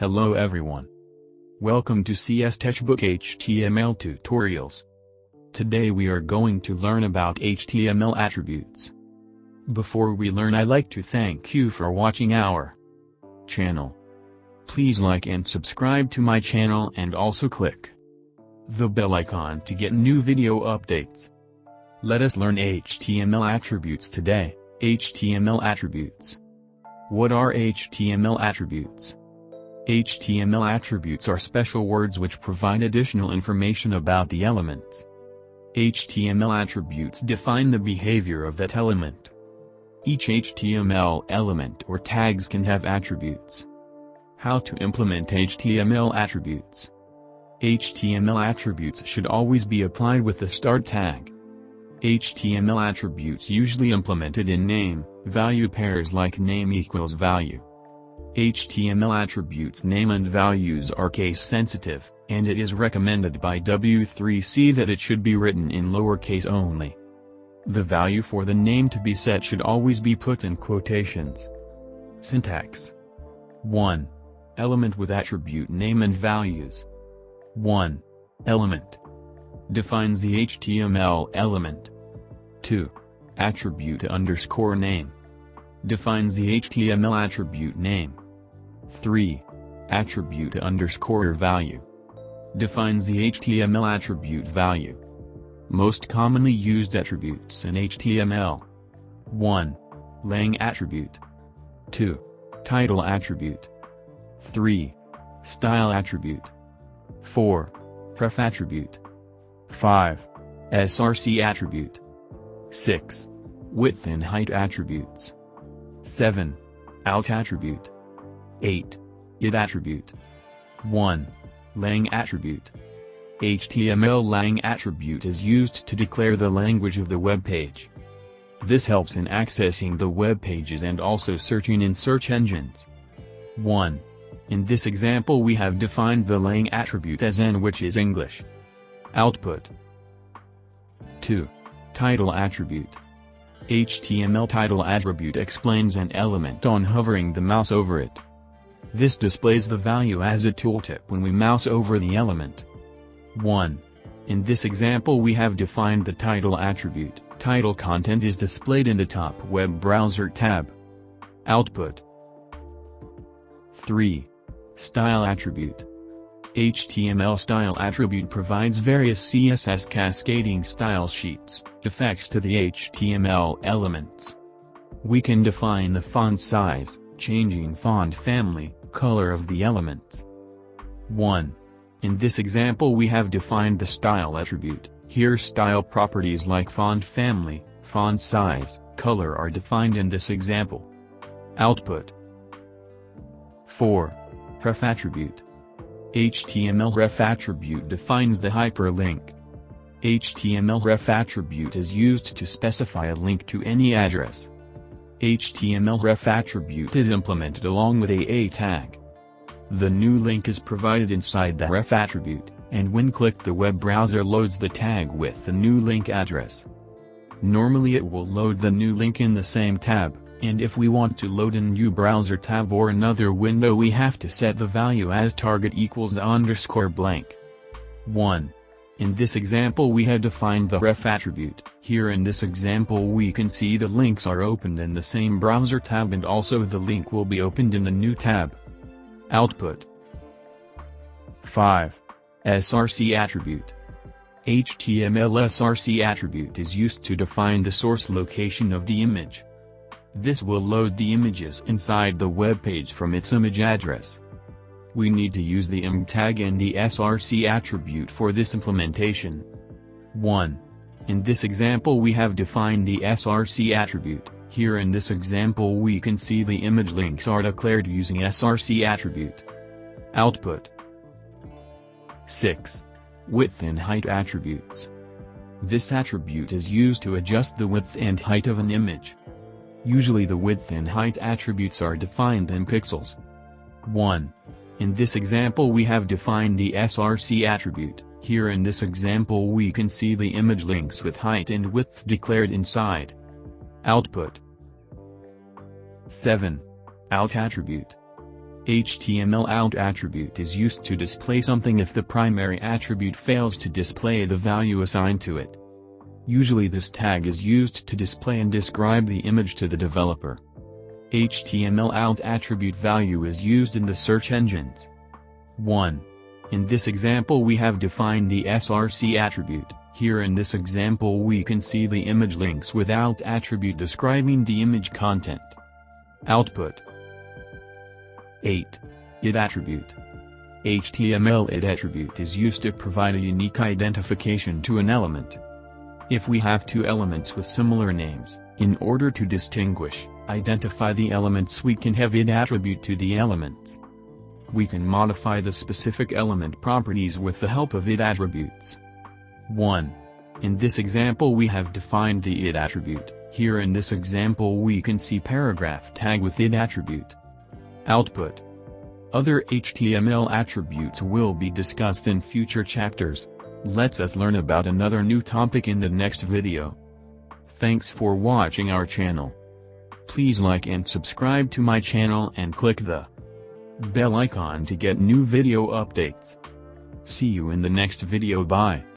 Hello everyone. Welcome to CSTechbook HTML Tutorials. Today we are going to learn about HTML attributes. Before we learn, I'd like to thank you for watching our channel. Please like and subscribe to my channel and also click the bell icon to get new video updates. Let us learn HTML attributes today. HTML attributes. What are HTML attributes? HTML attributes are special words which provide additional information about the elements. HTML attributes define the behavior of that element. Each HTML element or tags can have attributes. How to implement HTML attributes? HTML attributes should always be applied with the start tag. HTML attributes usually implemented in name-value pairs like name equals value. HTML attributes name and values are case-sensitive, and it is recommended by W3C that it should be written in lowercase only. The value for the name to be set should always be put in quotations. Syntax. 1. Element with attribute name and values. 1. Element defines the HTML element. 2. Attribute underscore name defines the HTML attribute name. 3. Attribute underscore value defines the HTML attribute value. Most commonly used attributes in HTML. 1. Lang attribute. 2. Title attribute. 3. Style attribute. 4. Href attribute. 5. src attribute. 6. Width and height attributes. 7. Alt attribute. 8. Id attribute. 1. Lang attribute. HTML lang attribute is used to declare the language of the web page. This helps in accessing the web pages and also searching in search engines. 1. In this example we have defined the lang attribute as n, which is English. Output. 2. Title attribute. HTML title attribute explains an element on hovering the mouse over it. This displays the value as a tooltip when we mouse over the element. 1. In this example we have defined the title attribute. Title content is displayed in the top web browser tab. Output. 3. Style attribute. HTML style attribute provides various CSS cascading style sheets, effects to the HTML elements. We can define the font size, changing font family, color of the elements. 1. In this example we have defined the style attribute. Here style properties like font family, font size, color are defined in this example. Output. 4. Href attribute. HTML ref attribute defines the hyperlink. HTML ref attribute is used to specify a link to any address. HTML ref attribute is implemented along with a tag. The new link is provided inside the ref attribute, and when clicked the web browser loads the tag with the new link address. Normally it will load the new link in the same tab, and if we want to load a new browser tab or another window we have to set the value as target equals underscore blank. 1. In this example we have defined the ref attribute. Here in this example we can see the links are opened in the same browser tab and also the link will be opened in the new tab. Output. 5. src attribute. HTML src attribute is used to define the source location of the image. This will load the images inside the web page from its image address. We need to use the im tag and the src attribute for this implementation. 1. In this example we have defined the src attribute. Here in this example we can see the image links are declared using src attribute. Output. 6. Width and height attributes. This attribute is used to adjust the width and height of an image. Usually the width and height attributes are defined in pixels. 1. In this example we have defined the src attribute. Here in this example we can see the image links with height and width declared inside. Output. 7. Alt attribute. HTML out attribute is used to display something if the primary attribute fails to display the value assigned to it. Usually this tag is used to display and describe the image to the developer. HTML out attribute value is used in the search engines. 1. In this example we have defined the src attribute. Here in this example we can see the image links without attribute describing the image content. Output. 8. Id attribute. HTML id attribute is used to provide a unique identification to an element. If we have two elements with similar names, in order to identify the elements we can have id attribute to the elements. We can modify the specific element properties with the help of id attributes. 1. In this example we have defined the id attribute. Here in this example we can see paragraph tag with id attribute. Output. Other HTML attributes will be discussed in future chapters. Let us learn about another new topic in the next video. Thanks for watching our channel. Please like and subscribe to my channel and click the bell icon to get new video updates. See you in the next video. Bye.